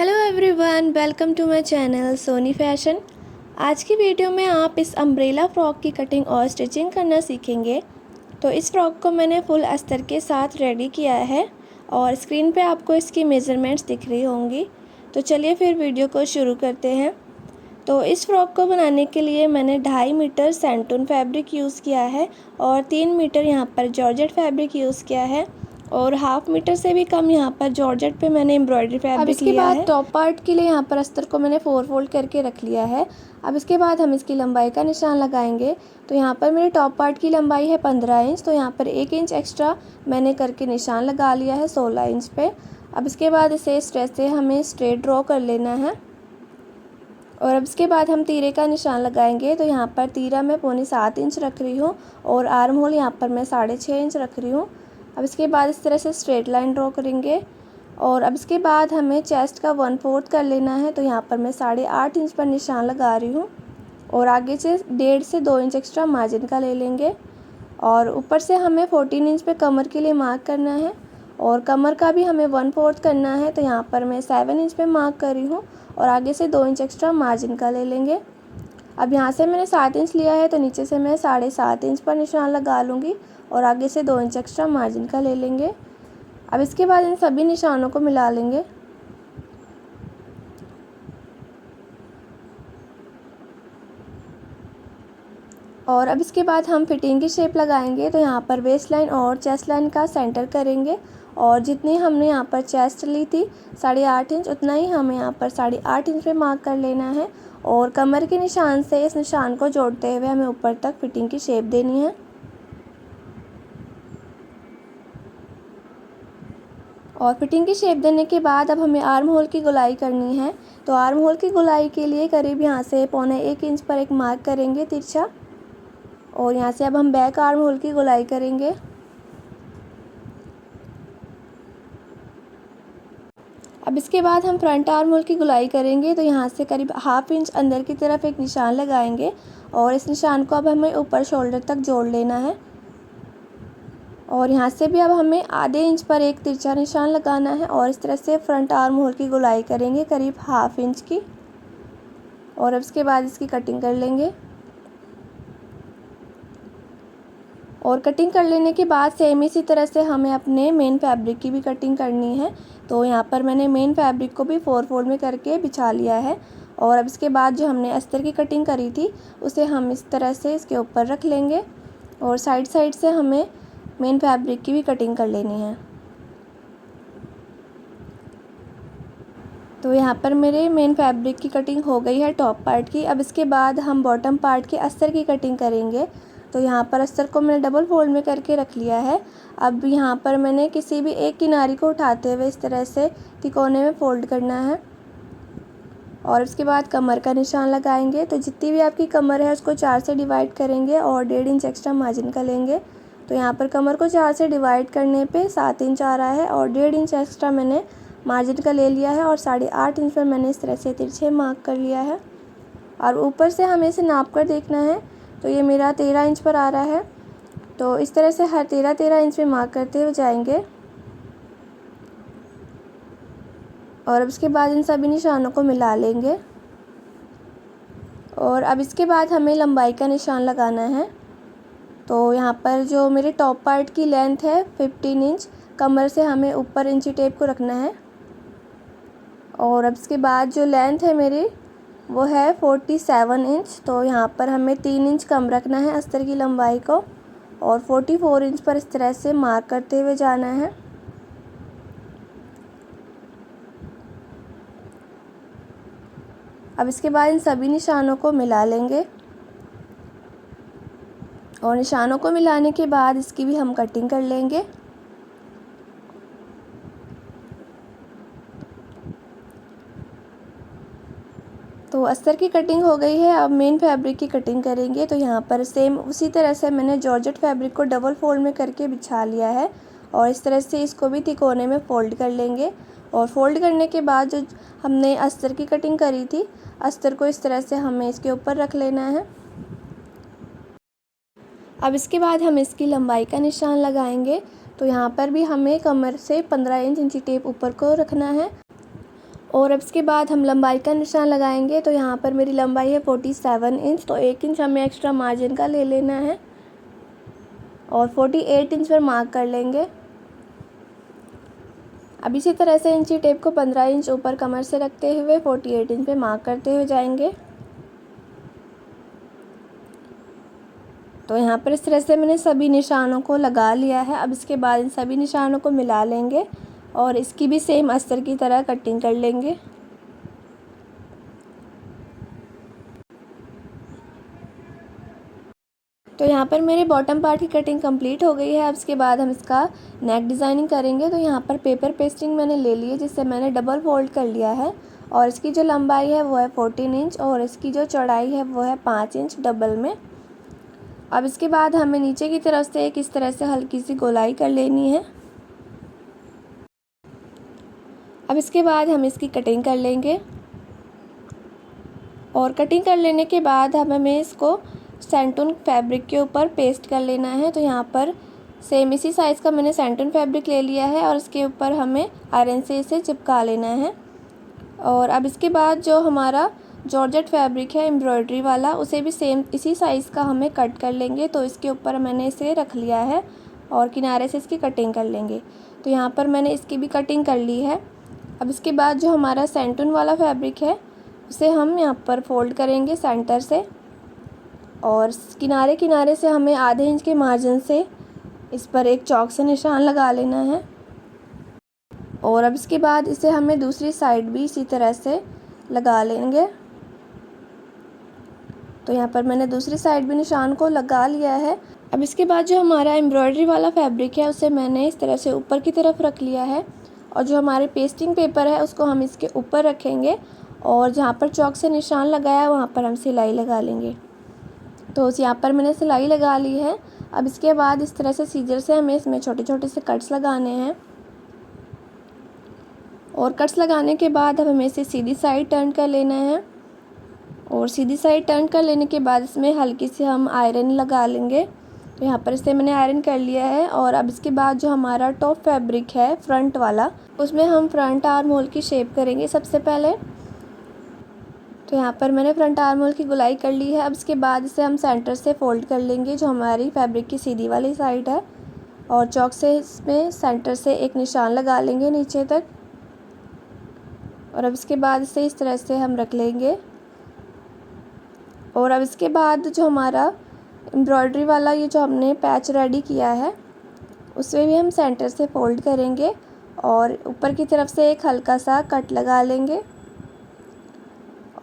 Hello everyone, welcome to my channel Soni fashion. आज की video में आप इस अम्ब्रेला फ़्रॉक की कटिंग और स्टिचिंग करना सीखेंगे। तो इस फ़्रॉक को मैंने फुल अस्तर के साथ रेडी किया है और स्क्रीन पे आपको इसकी मेज़रमेंट्स दिख रही होंगी। तो चलिए फिर वीडियो को शुरू करते हैं। तो इस फ़्रॉक को बनाने के लिए मैंने 2.5 मीटर सैंटून फैब्रिक यूज़ किया है और 3 मीटर यहाँ पर जॉर्जेट फैब्रिक यूज़ किया है और 1/2 मीटर से भी कम यहाँ पर जॉर्जेट पे मैंने एम्ब्रॉयडरी फैब्रिक लिया है। अब इसके बाद टॉप पार्ट के लिए यहाँ पर अस्तर को मैंने 4 फोल्ड करके रख लिया है। अब इसके बाद हम इसकी लंबाई का निशान लगाएंगे। तो यहाँ पर मेरे टॉप पार्ट की लंबाई है 15 इंच, तो यहाँ पर 1 इंच एक्स्ट्रा मैंने करके निशान लगा लिया है 16 इंच पे। अब इसके बाद इसे इस तरह से हमें स्ट्रेट ड्रॉ कर लेना है और अब इसके बाद हम तीरे का निशान लगाएंगे। तो यहाँ पर तीरा मैं 6.25 इंच रख रही हूँ और आर्म होल यहाँ पर मैं 6.5 इंच रख रही हूँ। अब इसके बाद इस तरह से स्ट्रेट लाइन ड्रॉ करेंगे और अब इसके बाद हमें चेस्ट का 1/4 कर लेना है। तो यहाँ पर मैं 8.5 इंच पर निशान लगा रही हूँ और आगे से 1.5 से 2 इंच एक्स्ट्रा मार्जिन का ले लेंगे और ऊपर से हमें 14 इंच पे कमर के लिए मार्क करना है और कमर का भी हमें 1/4 करना है। तो यहाँ पर मैं 7 इंच पे मार्क कर रही हूँ और आगे से 2 इंच एक्स्ट्रा मार्जिन का ले लेंगे। अब यहाँ से मैंने 7 इंच लिया है तो नीचे से मैं 7.5 इंच पर निशान लगा लूँगी और आगे से 2 इंच एक्स्ट्रा मार्जिन का ले लेंगे। अब इसके बाद इन सभी निशानों को मिला लेंगे और अब इसके बाद हम फिटिंग की शेप लगाएंगे। तो यहाँ पर वेस्ट लाइन और चेस्ट लाइन का सेंटर करेंगे और जितनी हमने यहाँ पर चेस्ट ली थी 8.5 इंच, उतना ही हमें यहाँ पर 8.5 इंच पे मार्क कर लेना है और कमर के निशान से इस निशान को जोड़ते हुए हमें ऊपर तक फिटिंग की शेप देनी है। और फिटिंग की शेप देने के बाद अब हमें आर्म होल की गोलाई करनी है। तो आर्म होल की गोलाई के लिए करीब यहाँ से 1.25 इंच पर एक मार्क करेंगे तिरछा और यहाँ से अब हम बैक आर्म होल की गोलाई करेंगे। अब इसके बाद हम फ्रंट आर्म होल की गोलाई करेंगे। तो यहाँ से करीब 1/2 इंच अंदर की तरफ एक निशान लगाएंगे और इस निशान को अब हमें ऊपर शोल्डर तक जोड़ लेना है और यहाँ से भी अब हमें आधे इंच पर एक तिरछा निशान लगाना है और इस तरह से फ्रंट आर्म होल की गोलाई करेंगे करीब 1/2 इंच की और अब इसके बाद इसकी कटिंग कर लेंगे। और कटिंग कर लेने के बाद सेम इसी तरह से हमें अपने मेन फैब्रिक की भी कटिंग करनी है। तो यहाँ पर मैंने मेन फैब्रिक को भी 4 फोल्ड में करके बिछा लिया है और अब इसके बाद जो हमने अस्तर की कटिंग करी थी उसे हम इस तरह से इसके ऊपर रख लेंगे और साइड साइड से हमें मेन फैब्रिक की भी कटिंग कर लेनी है। तो यहाँ पर मेरे मेन फैब्रिक की कटिंग हो गई है टॉप पार्ट की। अब इसके बाद हम बॉटम पार्ट के अस्तर की कटिंग करेंगे। तो यहाँ पर अस्तर को मैंने डबल फोल्ड में करके रख लिया है। अब यहाँ पर मैंने किसी भी एक किनारे को उठाते हुए इस तरह से तिकोने में फोल्ड करना है और इसके बाद कमर का निशान लगाएंगे। तो जितनी भी आपकी कमर है उसको 4 से डिवाइड करेंगे और 1.5 इंच एक्स्ट्रा मार्जिन का लेंगे। तो यहाँ पर कमर को 4 से डिवाइड करने पे 7 इंच आ रहा है और 1.5 इंच एक्स्ट्रा मैंने मार्जिन का ले लिया है और 8.5 इंच पर मैंने इस तरह से तिरछे मार्क कर लिया है और ऊपर से हमें इसे नाप कर देखना है। तो ये मेरा 13 इंच पर आ रहा है। तो इस तरह से हर 13 इंच में मार्क करते हुए जाएंगे और अब इसके बाद इन सभी निशानों को मिला लेंगे और अब इसके बाद हमें लंबाई का निशान लगाना है। तो यहाँ पर जो मेरे टॉप पार्ट की लेंथ है 15 इंच, कमर से हमें ऊपर इंची टेप को रखना है और अब इसके बाद जो लेंथ है मेरी वो है 47 इंच। तो यहाँ पर हमें 3 इंच कम रखना है अस्तर की लंबाई को और 44 इंच पर इस तरह से मार्क करते हुए जाना है। अब इसके बाद इन सभी निशानों को मिला लेंगे और निशानों को मिलाने के बाद इसकी भी हम कटिंग कर लेंगे। तो अस्तर की कटिंग हो गई है। अब मेन फैब्रिक की कटिंग करेंगे। तो यहाँ पर सेम उसी तरह से मैंने जॉर्जेट फैब्रिक को डबल फोल्ड में करके बिछा लिया है और इस तरह से इसको भी तिकोने में फ़ोल्ड कर लेंगे और फ़ोल्ड करने के बाद जो हमने अस्तर की कटिंग करी थी, अस्तर को इस तरह से हमें इसके ऊपर रख लेना है। अब इसके बाद हम इसकी लंबाई का निशान लगाएंगे। तो यहाँ पर भी हमें कमर से 15 इंच इंची टेप ऊपर को रखना है और अब इसके बाद हम लंबाई का निशान लगाएंगे। तो यहाँ पर मेरी लंबाई है 47 इंच, तो 1 इंच हमें एक्स्ट्रा मार्जिन का ले लेना है और 48 इंच पर मार्क कर लेंगे। अब इसी तरह से इंची टेप को 15 इंच ऊपर कमर से रखते हुए 48 इंच पे मार्क करते हुए जाएंगे। तो यहाँ पर इस तरह से मैंने सभी निशानों को लगा लिया है। अब इसके बाद इन सभी निशानों को मिला लेंगे और इसकी भी सेम अस्तर की तरह कटिंग कर लेंगे। तो यहाँ पर मेरे बॉटम पार्ट की कटिंग कंप्लीट हो गई है। अब इसके बाद हम इसका नेक डिज़ाइनिंग करेंगे। तो यहाँ पर पेपर पेस्टिंग मैंने ले ली है, जिससे मैंने डबल फोल्ड कर लिया है और इसकी जो लंबाई है वो है 14 इंच और इसकी जो चौड़ाई है वो है 5 इंच डबल में। अब इसके बाद हमें नीचे की तरफ से इस तरह से हल्की सी गोलाई कर लेनी है। अब इसके बाद हम इसकी कटिंग कर लेंगे और कटिंग कर लेने के बाद हमें इसको सेंटून फैब्रिक के ऊपर पेस्ट कर लेना है। तो यहाँ पर सेम इसी साइज़ का मैंने सेंटून फैब्रिक ले लिया है और इसके ऊपर हमें आयरन से इसे चिपका लेना है। और अब इसके बाद जो हमारा जॉर्जेट फैब्रिक है एम्ब्रॉयडरी वाला, उसे भी सेम इसी साइज़ का हमें कट कर लेंगे। तो इसके ऊपर मैंने इसे रख लिया है और किनारे से इसकी कटिंग कर लेंगे। तो यहाँ पर मैंने इसकी भी कटिंग कर ली है। अब इसके बाद जो हमारा सेंटून वाला फैब्रिक है उसे हम यहाँ पर फोल्ड करेंगे सेंटर से और किनारे किनारे से हमें आधे इंच के मार्जिन से इस पर एक चॉक से निशान लगा लेना है। और अब इसके बाद इसे हमें दूसरी साइड भी इसी तरह से लगा लेंगे। तो यहाँ पर मैंने दूसरी साइड भी निशान को लगा लिया है। अब इसके बाद जो हमारा एम्ब्रॉयडरी वाला फैब्रिक है उसे मैंने इस तरह से ऊपर की तरफ रख लिया है और जो हमारे पेस्टिंग पेपर है उसको हम इसके ऊपर रखेंगे और जहाँ पर चॉक से निशान लगाया वहाँ पर हम सिलाई लगा लेंगे। तो यहाँ पर मैंने सिलाई लगा ली है। अब इसके बाद इस तरह से सीजर से हमें इसमें छोटे छोटे से कट्स लगाने हैं और कट्स लगाने के बाद अब हमें इसे सीधी साइड टर्न कर लेना है और सीधी साइड टर्न कर लेने के बाद इसमें हल्की सी हम आयरन लगा लेंगे। तो यहाँ पर इसे मैंने आयरन कर लिया है। और अब इसके बाद जो हमारा टॉप फैब्रिक है फ्रंट वाला, उसमें हम फ्रंट आर्म होल की शेप करेंगे सबसे पहले। तो यहाँ पर मैंने फ्रंट आर्म होल की गोलाई कर ली है। अब इसके बाद इसे हम सेंटर से फोल्ड कर लेंगे जो हमारी फैब्रिक की सीधी वाली साइड है और चॉक से इसमें सेंटर से एक निशान लगा लेंगे नीचे तक। और अब इसके बाद इसे इस तरह से हम रख लेंगे। और अब इसके बाद जो हमारा एम्ब्रॉयडरी वाला ये जो हमने पैच रेडी किया है उसमें भी हम सेंटर से फोल्ड करेंगे और ऊपर की तरफ से एक हल्का सा कट लगा लेंगे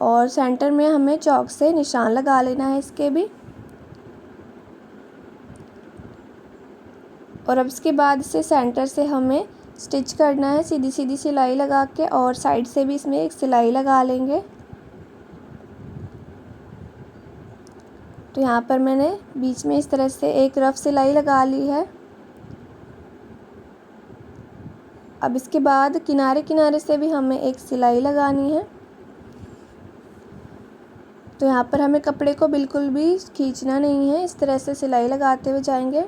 और सेंटर में हमें चॉक से निशान लगा लेना है इसके भी। और अब इसके बाद इसे सेंटर से हमें स्टिच करना है सीधी सीधी सिलाई लगा के और साइड से भी इसमें एक सिलाई लगा लेंगे। तो यहाँ पर मैंने बीच में इस तरह से एक रफ सिलाई लगा ली है। अब इसके बाद किनारे किनारे से भी हमें एक सिलाई लगानी है। तो यहाँ पर हमें कपड़े को बिल्कुल भी खींचना नहीं है, इस तरह से सिलाई लगाते हुए जाएंगे।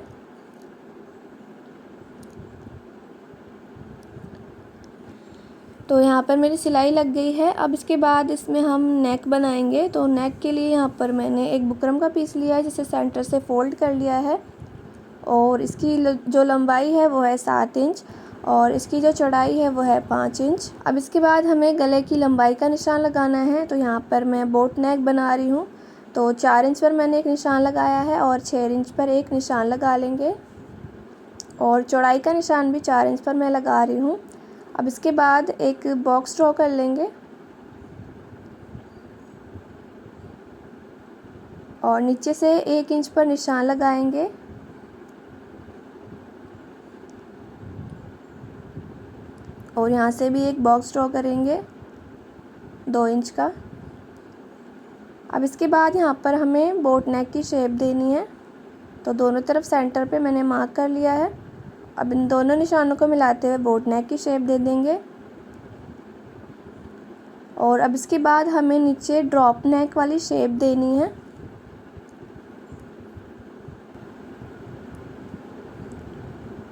तो यहाँ पर मेरी सिलाई लग गई है। अब इसके बाद इसमें हम नेक बनाएंगे। तो नेक के लिए यहाँ पर मैंने एक बुकरम का पीस लिया है जिसे सेंटर से फोल्ड कर लिया है और इसकी जो लंबाई है वो है 7 इंच और इसकी जो चौड़ाई है वो है 5 इंच। अब इसके बाद हमें गले की लंबाई का निशान लगाना है। तो यहाँ पर मैं बोट नेक बना रही हूँ। तो 4 इंच पर मैंने एक निशान लगाया है और 6 इंच पर एक निशान लगा लेंगे और चौड़ाई का निशान भी 4 इंच पर मैं लगा रही हूँ। अब इसके बाद एक बॉक्स ड्रॉ कर लेंगे और नीचे से 1 इंच पर निशान लगाएंगे और यहाँ से भी एक बॉक्स ड्रॉ करेंगे 2 इंच का। अब इसके बाद यहाँ पर हमें बोट नेक की शेप देनी है। तो दोनों तरफ सेंटर पे मैंने मार्क कर लिया है। अब इन दोनों निशानों को मिलाते हुए बोट नेक की शेप दे देंगे और अब इसके बाद हमें नीचे ड्रॉप नेक वाली शेप देनी है।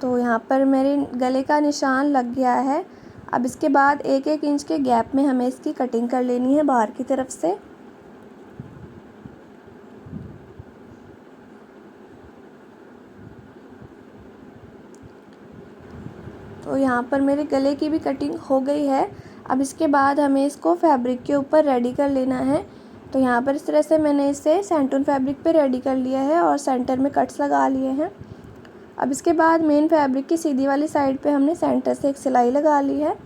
तो यहाँ पर मेरे गले का निशान लग गया है। अब इसके बाद 1-1 इंच के गैप में हमें इसकी कटिंग कर लेनी है बाहर की तरफ से। तो यहाँ पर मेरे गले की भी कटिंग हो गई है। अब इसके बाद हमें इसको फैब्रिक के ऊपर रेडी कर लेना है। तो यहाँ पर इस तरह से मैंने इसे सेंटून फैब्रिक पे रेडी कर लिया है और सेंटर में कट्स लगा लिए हैं। अब इसके बाद मेन फैब्रिक की सीधी वाली साइड पे हमने सेंटर से एक सिलाई लगा ली है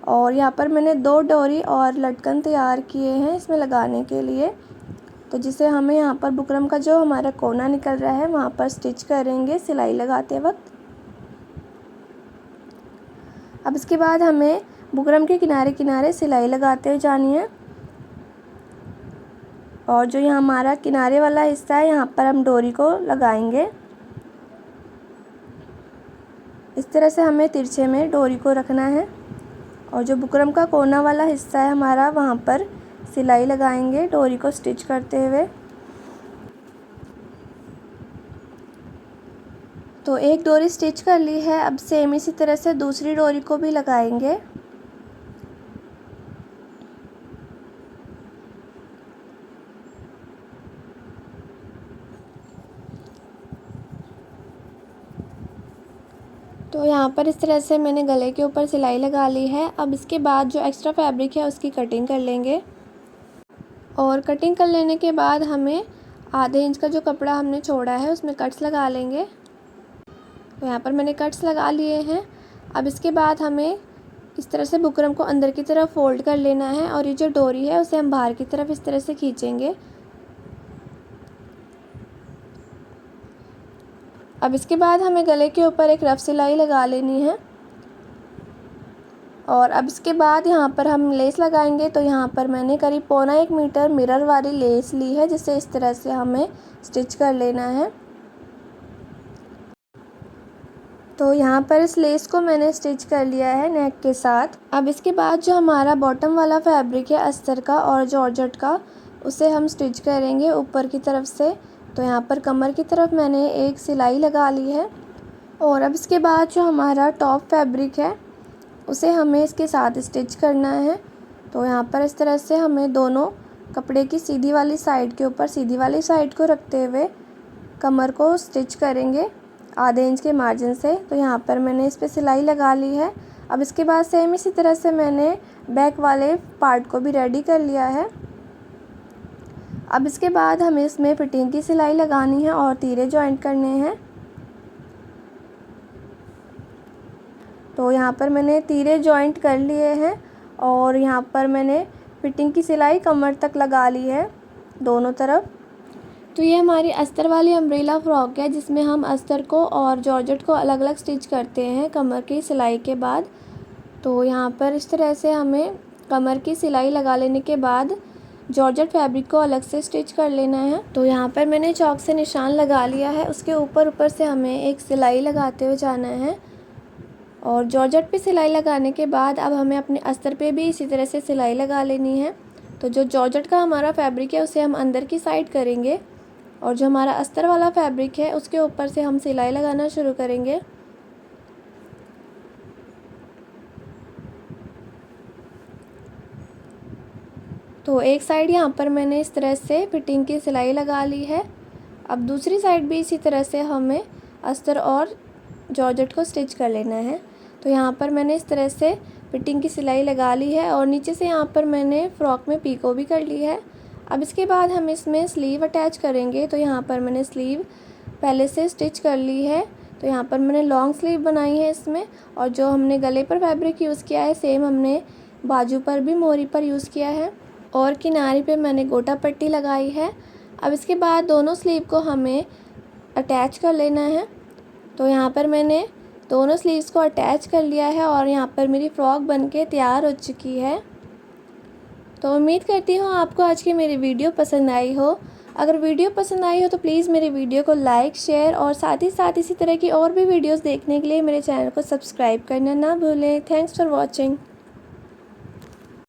और यहाँ पर मैंने 2 डोरी और लटकन तैयार किए हैं इसमें लगाने के लिए। तो जिसे हमें यहाँ पर बुकरम का जो हमारा कोना निकल रहा है वहाँ पर स्टिच करेंगे सिलाई लगाते वक्त। अब इसके बाद हमें बुकरम के किनारे किनारे सिलाई लगाते हुए जानी है और जो यहाँ हमारा किनारे वाला हिस्सा है यहाँ पर हम डोरी को लगाएंगे। इस तरह से हमें तिरछे में डोरी को रखना है और जो बुकरम का कोना वाला हिस्सा है हमारा वहाँ पर सिलाई लगाएंगे डोरी को स्टिच करते हुए। तो एक डोरी स्टिच कर ली है। अब सेम इसी तरह से दूसरी डोरी को भी लगाएंगे। तो यहाँ पर इस तरह से मैंने गले के ऊपर सिलाई लगा ली है। अब इसके बाद जो एक्स्ट्रा फैब्रिक है उसकी कटिंग कर लेंगे और कटिंग कर लेने के बाद हमें आधे इंच का जो कपड़ा हमने छोड़ा है उसमें कट्स लगा लेंगे। तो यहाँ पर मैंने कट्स लगा लिए हैं। अब इसके बाद हमें इस तरह से बुकरम को अंदर की तरफ फोल्ड कर लेना है और ये जो डोरी है उसे हम बाहर की तरफ इस तरह से खींचेंगे। अब इसके बाद हमें गले के ऊपर एक रफ सिलाई लगा लेनी है और अब इसके बाद यहाँ पर हम लेस लगाएंगे। तो यहाँ पर मैंने करीब 1.25 मीटर मिरर वाली लेस ली है जिसे इस तरह से हमें स्टिच कर लेना है। तो यहाँ पर इस लेस को मैंने स्टिच कर लिया है नेक के साथ। अब इसके बाद जो हमारा बॉटम वाला फैब्रिक है अस्तर का और जॉर्जेट का उसे हम स्टिच करेंगे ऊपर की तरफ से। तो यहाँ पर कमर की तरफ मैंने एक सिलाई लगा ली है और अब इसके बाद जो हमारा टॉप फैब्रिक है उसे हमें इसके साथ स्टिच करना है। तो यहाँ पर इस तरह से हमें दोनों कपड़े की सीधी वाली साइड के ऊपर सीधी वाली साइड को रखते हुए कमर को स्टिच करेंगे आधे इंच के मार्जिन से। तो यहाँ पर मैंने इस पर सिलाई लगा ली है। अब इसके बाद सेम इसी तरह से मैंने बैक वाले पार्ट को भी रेडी कर लिया है। अब इसके बाद हमें इसमें फिटिंग की सिलाई लगानी है और तीरे जॉइंट करने हैं। तो यहाँ पर मैंने तीरे जॉइंट कर लिए हैं और यहाँ पर मैंने फिटिंग की सिलाई कमर तक लगा ली है दोनों तरफ। तो ये हमारी अस्तर वाली अम्ब्रेला फ्रॉक है जिसमें हम अस्तर को और जॉर्जेट को अलग अलग स्टिच करते हैं कमर की सिलाई के बाद। तो यहाँ पर इस तरह से हमें कमर की सिलाई लगा लेने के बाद जॉर्जेट फैब्रिक को अलग से स्टिच कर लेना है। तो यहाँ पर मैंने चॉक से निशान लगा लिया है। उसके ऊपर से हमें एक सिलाई लगाते हुए जाना है और जॉर्जेट पे सिलाई लगाने के बाद अब हमें अपने अस्तर पे भी इसी तरह से सिलाई लगा लेनी है। तो जो जॉर्जेट का हमारा फैब्रिक है उसे हम अंदर की साइड करेंगे और जो हमारा अस्तर वाला फैब्रिक है उसके ऊपर से हम सिलाई लगाना शुरू करेंगे। तो एक साइड यहाँ पर मैंने इस तरह से फिटिंग की सिलाई लगा ली है। अब दूसरी साइड भी इसी तरह से हमें अस्तर और जॉर्जेट को स्टिच कर लेना है। तो यहाँ पर मैंने इस तरह से फिटिंग की सिलाई लगा ली है और नीचे से यहाँ पर मैंने फ़्रॉक में पीको भी कर ली है। अब इसके बाद हम इसमें स्लीव अटैच करेंगे। तो यहाँ पर मैंने स्लीव पहले से स्टिच कर ली है। तो यहाँ पर मैंने लॉन्ग स्लीव बनाई है इसमें और जो हमने गले पर फैब्रिक यूज़ किया है सेम हमने बाजू पर भी मोरी पर यूज़ किया है और किनारे पे मैंने गोटा पट्टी लगाई है। अब इसके बाद दोनों स्लीव को हमें अटैच कर लेना है। तो यहाँ पर मैंने दोनों स्लीव्स को अटैच कर लिया है और यहाँ पर मेरी फ़्रॉक बनके तैयार हो चुकी है। तो उम्मीद करती हूँ आपको आज की मेरी वीडियो पसंद आई हो। अगर वीडियो पसंद आई हो तो प्लीज़ मेरी वीडियो को लाइक शेयर और साथ ही साथ इसी तरह की और भी वीडियोस देखने के लिए मेरे चैनल को सब्सक्राइब करना ना भूलें। Thanks for watching.